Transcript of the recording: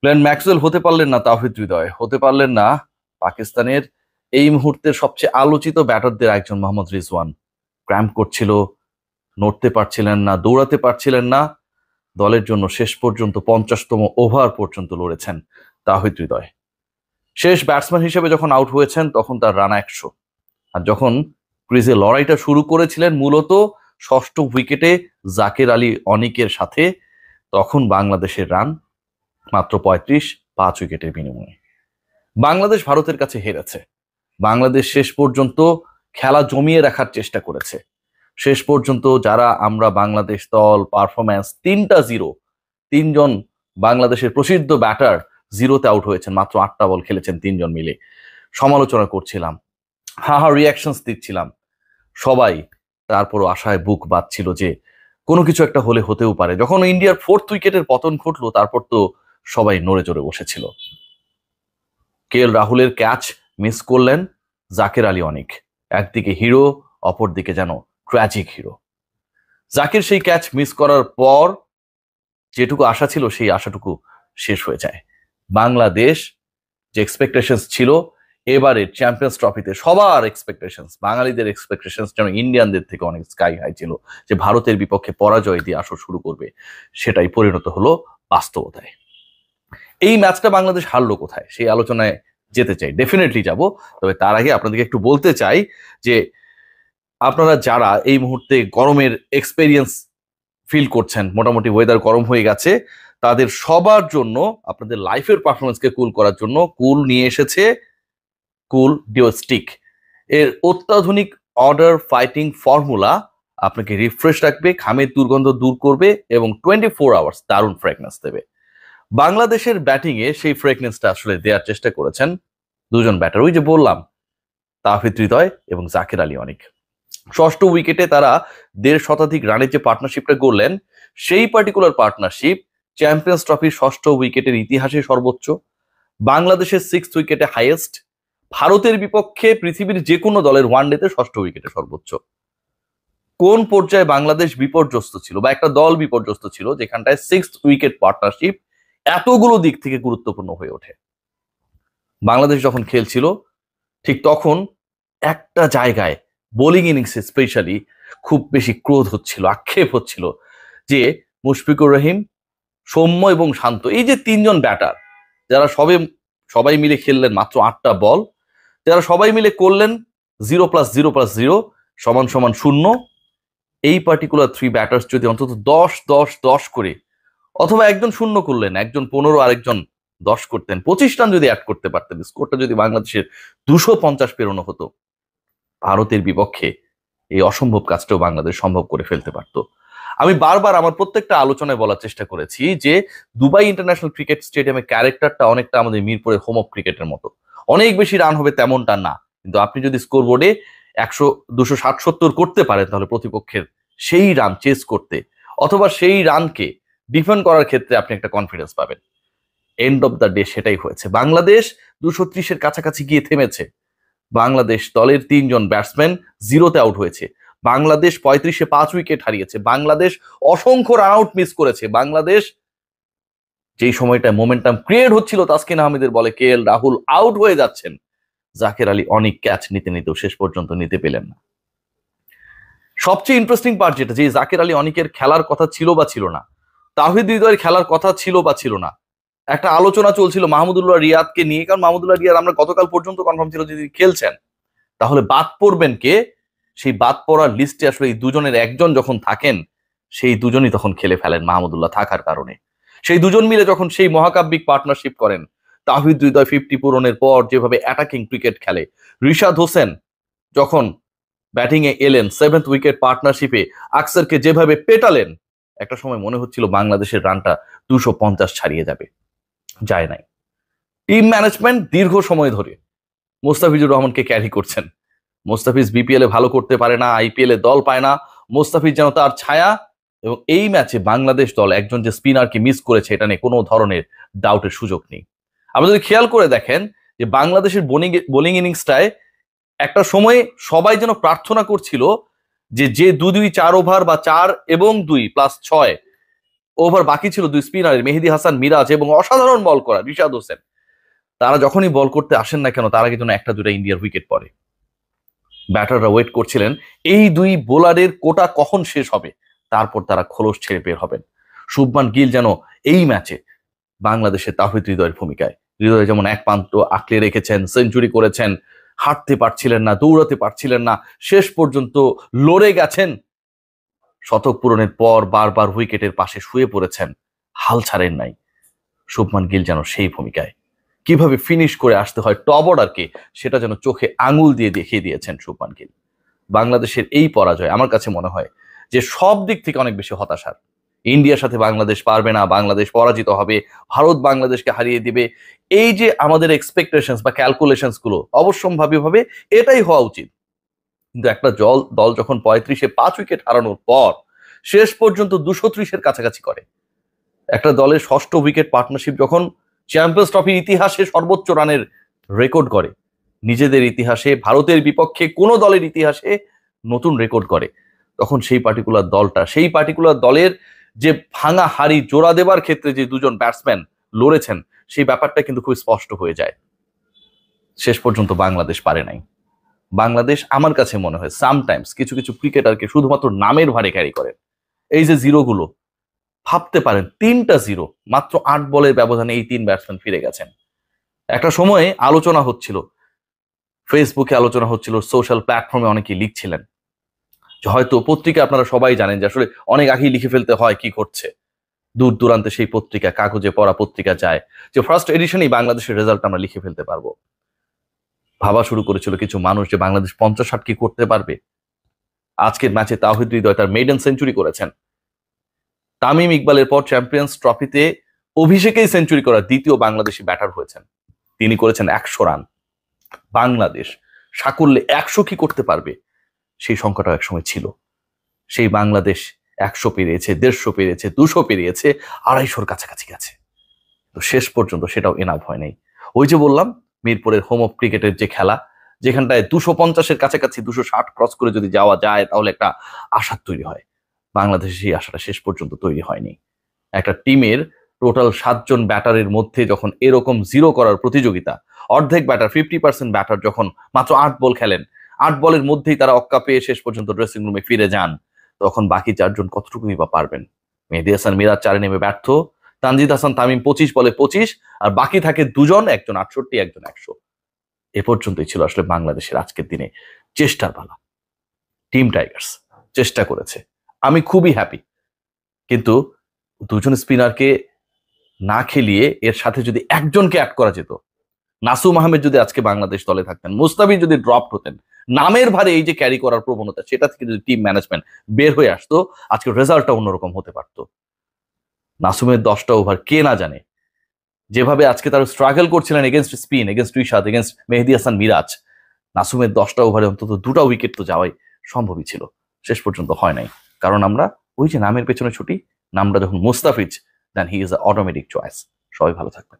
Glenn Maxwell হতে পারলেন না তাওহিদ হৃদয়, হতে পারলেন না পাকিস্তানের এই মুহূর্তের সবচেয়ে আলোচিত ব্যাটারদের একজন মোহাম্মদ রিজওয়ান। ক্র্যাম্প করছিল, নড়তে পারছিলেন না, দৌড়াতে পারছিলেন না। দলের জন্য শেষ পর্যন্ত 50তম ওভার পর্যন্ত লড়েছেন তাওহিদ হৃদয়। শেষ ব্যাটসম্যান হিসেবে যখন আউট হয়েছেন তখন তার রান 100। আর যখন ক্রিজে লড়াইটা শুরু করেছিলেন মূলত ষষ্ঠ উইকেটে জাকের আলী অনিকের সাথে, তখন বাংলাদেশের রান মাত্র 35, 5 উইকেটের বিনিময়ে। বাংলাদেশ ভারতের কাছে হেরেছে। বাংলাদেশ শেষ পর্যন্ত খেলা জমিয়ে রাখার চেষ্টা করেছে। শেষ পর্যন্ত যারা আমরা বাংলাদেশ দল পারফরম্যান্স 3টা 0, 3জন বাংলাদেশের প্রসিদ্ধ ব্যাটার 0তে আউট হয়েছেন, মাত্র 8টা বল খেলেছেন 3জন মিলে। সমালোচনা করছিলাম, রিয়াকশনস দিচ্ছিলাম সবাই, তারপরও আশায় বুক বাঁধছিল যে কোনো কিছু একটা হলে হতেও পারে। যখন ইন্ডিয়ার 4th উইকেটের পতন ঘটলো তারপর তো সবাই নড়ে চড়ে বসেছিল। কে এল রাহুলের ক্যাচ মিস করলেন জাকের আলী অনিক। একদিকে হিরো, অপরদিকে যেন ট্র্যাজিক হিরো। জাকির সেই ক্যাচ মিস করার পর যেটুকু আশা ছিল সেই আশাটুকু শেষ হয়ে যায়। বাংলাদেশ যে এক্সপেকটেশনস ছিল এবারে চ্যাম্পিয়ন্স ট্রফিতে, সবার এক্সপেকটেশনস, বাঙালিদের এক্সপেকটেশনস যেন ইন্ডিয়ানদের থেকে অনেক স্কাই হাই ছিল, যে ভারতের বিপক্ষে পরাজয় দিয়ে আসর শুরু করবে, সেটাই পরিণত হলো বাস্তবতায়। এই ম্যাচটা বাংলাদেশ হারলো কোথায় সেই আলোচনায় যেতে চাই, ডেফিনেটলি যাব। তবে তার আগে আপনাদেরকে একটু বলতে চাই যে আপনারা যারা এই মুহূর্তে গরমের এক্সপেরিয়েন্স ফিল করছেন, মোটামুটি ওয়েদার গরম হয়ে গেছে, তাদের সবার জন্য আপনাদের লাইফের পারফরমেন্সকে কুল করার জন্য কুল নিয়ে এসেছে কুল ডিও স্টিক। এর অত্যাধুনিক অর্ডার ফাইটিং ফর্মুলা আপনাকে রিফ্রেশ রাখবে, ঘামের দুর্গন্ধ দূর করবে এবং 24 আওয়ার্স দারুণ ফ্রেগনেন্স দেবে। বাংলাদেশের ব্যাটিংয়ে সেই ফ্রেগনেন্সটা আসলে দেওয়ার চেষ্টা করেছেন দুজন ব্যাটার, ওই যে বললাম তাওহিদ হৃদয় এবং জাকের আলী অনিক। ষষ্ঠ উইকেটে তারা 1.5 শতাধিক রানের যে পার্টনারশিপটা করলেন, সেই পার্টিকুলার পার্টনারশিপ চ্যাম্পিয়ন্স ট্রফির ষষ্ঠ উইকেটের ইতিহাসে সর্বোচ্চ, বাংলাদেশের 6th উইকেটে হাইয়েস্ট, ভারতের বিপক্ষে পৃথিবীর যে কোনো দলের ওয়ানডেতে ষষ্ঠ উইকেটে সর্বোচ্চ। কোন পর্যায়ে বাংলাদেশ বিপর্যস্ত ছিল বা একটা দল বিপর্যস্ত ছিল যেখানটায় 6th উইকেট পার্টনারশিপ এতগুলো দিক থেকে গুরুত্বপূর্ণ হয়ে ওঠে। বাংলাদেশ যখন খেলছিল ঠিক তখন একটা জায়গায় বোলিং ইনিংসে স্পেশালি খুব বেশি ক্রোধ হচ্ছিল, আক্ষেপ হচ্ছিল যে মুশফিকুর রহিম, সৌম্য এবং শান্ত, এই যে 3জন ব্যাটার যারা সবাই মিলে খেললেন মাত্র 8টা বল, যারা সবাই মিলে করলেন 0+0+0 = 0, এই পার্টিকুলার 3 ব্যাটার্স যদি অন্তত 10-10-10 করে, অথবা একজন 0 করলেন, একজন 15, আরেকজন 10 করতেন, 25 রান যদি অ্যাড করতে পারতেন, স্কোরটা যদি বাংলাদেশের 250 পেরোনো হতো, ভারতের বিপক্ষে এই অসম্ভব কাজটাও বাংলাদেশ সম্ভব করে ফেলতে পারত। আমি বারবার আমার প্রত্যেকটা আলোচনায় বলার চেষ্টা করেছি যে দুবাই ইন্টারন্যাশনাল ক্রিকেট স্টেডিয়ামের ক্যারেক্টারটা অনেকটা আমাদের মিরপুরের হোম অফ ক্রিকেটের মতো। অনেক বেশি রান হবে তেমনটা না, কিন্তু আপনি যদি স্কোর বোর্ডে 100, 260-70 করতে পারেন, তাহলে প্রতিপক্ষের সেই রান চেস করতে অথবা সেই রানকে ডিফেন্ড করার ক্ষেত্রে আপনি একটা কনফিডেন্স পাবেন। এন্ড অফ দ্য ডে সেটাই হয়েছে। বাংলাদেশ 230-এর কাছাকাছি গিয়ে থেমেছে। বাংলাদেশ দলের 3জন ব্যাটসম্যান 0তে আউট হয়েছে। বাংলাদেশ 35-এ 5 উইকেট হারিয়েছে। বাংলাদেশ অসংখ্য রান আউট মিস করেছে। বাংলাদেশ যেই সময়টা মোমেন্টাম ক্রিয়েট হচ্ছিল, তাসকিন আহমেদের বলে কে এল রাহুল আউট হয়ে যাচ্ছেন, জাকের আলী অনেক ক্যাচ নিতে নিতেও শেষ পর্যন্ত নিতে পেলেন না। সবচেয়ে ইন্টারেস্টিং পার্ট যেটা, যে জাকের আলী অনিকের খেলার কথা ছিল বা ছিল না, তাওহিদ হৃদয়ের খেলার কথা ছিল বা ছিল না, একটা আলোচনা চলছিল মাহমুদুল্লাহ রিয়াদকে নিয়ে। কারণ মাহমুদুল্লাহ রিয়াদ আমরা গতকাল পর্যন্ত কনফার্ম ছিল যদি খেলছেন তাহলে বাদ পড়বেন কে, সেই বাদ পড়ার লিস্টে আসলে এই দুজনের একজন যখন থাকেন, সেই দুজনই তখন খেলে ফেলেন মাহমুদুল্লাহ থাকার কারণে। সেই দুজন মিলে যখন সেই মহাকাব্যিক পার্টনারশিপ করেন, তাওহিদ হৃদয় 50 পূরণের পর যেভাবে অ্যাটাকিং ক্রিকেট খেলে, রিশাদ হোসেন যখন ব্যাটিং এ এলেন 7th উইকেট পার্টনারশিপে আকসারকে যেভাবে পেটালেন, একটা সময় মনে হচ্ছিল বাংলাদেশের রানটা 250 ছাড়িয়ে যাবে, যায় নাই। টিম ম্যানেজমেন্ট দীর্ঘ সময় ধরে মোস্তাফিজুর রহমানকে ক্যারি করছেন। মোস্তাফিজ বিপিএল এ ভালো করতে পারে না, আইপিএল এ দল পায় না, মোস্তাফিজ যেন তার ছায়া। এবং এই ম্যাচে বাংলাদেশ দল একজন যে স্পিনারকে মিস করেছে, এটা নিয়ে কোনো ধরনের ডাউটের সুযোগ নেই। আপনি যদি খেয়াল করে দেখেন যে বাংলাদেশের বোলিং ইনিংসটায় একটা সময় সবাই যেন প্রার্থনা করছিল যে 2-2-4 ওভার বা 4 এবং 2+6 ওভার বাকি ছিল দুই স্পিনারের, মেহেদী হাসান মিরাজ এবং অসাধারণ বল করা রিশাদ হোসেন। তারা যখনই বল করতে আসেন না কেন, তার আগে যেন একটা দুটা ইন্ডিয়ার উইকেট পড়ে। ব্যাটাররা ওয়েট করছিলেন এই দুই বোলারের কোটা কখন শেষ হবে, তারপর তারা খোলস ছেড়ে বের হবেন। শুভমান গিল যেন এই ম্যাচে বাংলাদেশের তাওহিদ হৃদয়ের ভূমিকায়, হৃদয় যেমন এক প্রান্ত আঁকড়ে রেখেছেন, সেঞ্চুরি করেছেন, হাঁটতে পারছিলেন না, দৌড়াতে পারছিলেন না, শেষ পর্যন্ত লড়ে গেছেন, শতক পূরণের পর বারবার উইকেটের পাশে শুয়ে পড়েছেন, হাল ছাড়েন নাই। শুভমান গিল যেন সেই ভূমিকায়, কিভাবে ফিনিশ করে আসতে হয় টপ অর্ডারকে, সেটা যেন চোখে আঙুল দিয়ে দেখিয়ে দিয়েছেন শুভমান গিল। বাংলাদেশের এই পরাজয় আমার কাছে মনে হয় যে সব দিক থেকে অনেক বেশি হতাশার। ইন্ডিয়ার সাথে বাংলাদেশ পারবে না, বাংলাদেশ পরাজিত হবে, ভারত বাংলাদেশকে হারিয়ে দিবে, এই যে আমাদের এক্সপেকটেশনস বা ক্যালকুলেশনস গুলো অবশ্যম্ভাবীভাবে এটাই হওয়া উচিত। কিন্তু একটা দল যখন 35-এ 5 উইকেট হারানোর পর শেষ পর্যন্ত 230-এর কাছাকাছি করে, একটা দলের ষষ্ঠ উইকেট পার্টনারশিপ যখন চ্যাম্পিয়ন্স ট্রফির ইতিহাসে সর্বোচ্চ রানের রেকর্ড করে, নিজেদের ইতিহাসে, ভারতের বিপক্ষে কোনো দলের ইতিহাসে নতুন রেকর্ড করে, তখন সেই পার্টিকুলার দলের যে ভাঙা হাড়ি জোড়া দেবার ক্ষেত্রে যে দুজন ব্যাটসম্যান লড়েছেন, সেই ব্যাপারটা কিন্তু খুব স্পষ্ট হয়ে যায়। শেষ পর্যন্ত বাংলাদেশ পারে নাই। বাংলাদেশ আমার কাছে মনে হয় সামটাইমস কিছু কিছু ক্রিকেটারকে শুধুমাত্র নামের ভারে ক্যারি করেন। এই যে জিরোগুলো, ভাবতে পারেন 3টা জিরো মাত্র 8 বলের ব্যবধানে এই 3 ব্যাটসম্যান ফিরে গেছেন। একটা সময়ে আলোচনা হচ্ছিল, ফেসবুকে আলোচনা হচ্ছিল, সোশ্যাল প্ল্যাটফর্মে অনেকেই লিখছিলেন যে হয়তো পত্রিকা, আপনারা সবাই জানেন যে আসলে অনেক আগেই লিখে ফেলতে হয় কি ঘটছে, দূর দূরান্তে সেই পত্রিকা, কাগজে পড়া পত্রিকা যায় যে ফার্স্ট এডিশনেই বাংলাদেশের রেজাল্ট আমরা লিখে ফেলতে পারবো। ভাবা শুরু করেছিল কিছু মানুষ যে বাংলাদেশ 50-60 কি করতে পারবে। আজকের ম্যাচে তাওহিদ হৃদয় তার মেইডেন সেঞ্চুরি করেছেন। তামিম ইকবালের পর চ্যাম্পিয়ন্স ট্রফিতে অভিষেকেই সেঞ্চুরি করা দ্বিতীয় বাংলাদেশি ব্যাটার হয়েছেন, তিনি করেছেন 100 রান। বাংলাদেশ সাকুল্যে 100 কি করতে পারবে, সেই সংখ্যাটাও একসময় ছিল। সেই বাংলাদেশ 100 পেরিয়েছে, 150 পেরিয়েছে, 200 পেরিয়েছে, 250-র কাছাকাছি গেছে। তো শেষ পর্যন্ত সেটাও এনাফ হয় নাই। ওই যে বললাম, মিরপুরের হোম অফ ক্রিকেটের যে খেলা, যেখানটায় 250-এর কাছাকাছি 260 ক্রস করে যদি যাওয়া যায় তাহলে একটা আশা তৈরি হয়। বাংলাদেশে সেই আশাটা শেষ পর্যন্ত তৈরি হয়নি। একটা টিমের টোটাল 7 জন ব্যাটারের মধ্যে যখন এরকম জিরো করার প্রতিযোগিতা, অর্ধেক ব্যাটার 50% ব্যাটার যখন মাত্র 8 বল খেলেন, 8 বলের মধ্যেই তারা অক্কা পেয়ে শেষ পর্যন্ত ড্রেসিং রুমে ফিরে যান, তখন বাকি 4 জন কতটুকুই বা পারবেন। মেহেদী হাসান মিরাজ 4-এ নেমে ব্যর্থ, তানজিদ হাসান তামিম 25 বলে 25, আর বাকি থাকে দুজন, একজন 68, একজন 100। এ পর্যন্তই ছিল আসলে বাংলাদেশের আজকের দিনে চেষ্টার পালা। টিম টাইগার্স চেষ্টা করেছে, আমি খুবই হ্যাপি। কিন্তু দুজন স্পিনারকে না খেলিয়ে এর সাথে যদি একজনকে অ্যাড করা যেত, নাসুম আহমেদ যদি আজকে বাংলাদেশ দলে থাকতেন, মুস্তাফিজ যদি ড্রপ হতেন, নামের ভারে এই যে ক্যারি করার প্রবণতা, সেটা থেকে যদি টিম ম্যানেজমেন্ট বের হয়ে আসতো, আজকে রেজাল্টটা অন্যরকম হতে পারত। নাসুমের 10টা ওভার কে না জানে, যেভাবে আজকে তারা স্ট্রাগল করছিলেন against spin, against Rishad, against Mehedi Hasan Miraz, নাসুমের 10টা ওভারে অন্তত 2টা উইকেট তো যাওয়াই সম্ভবই ছিল, শেষ পর্যন্ত হয় নাই। কারণ আমরা ওই যে নামের পেছনে ছুটি, নামটা যখন Mustafiz, then he is a automatic choice. সবাই ভালো থাকবেন।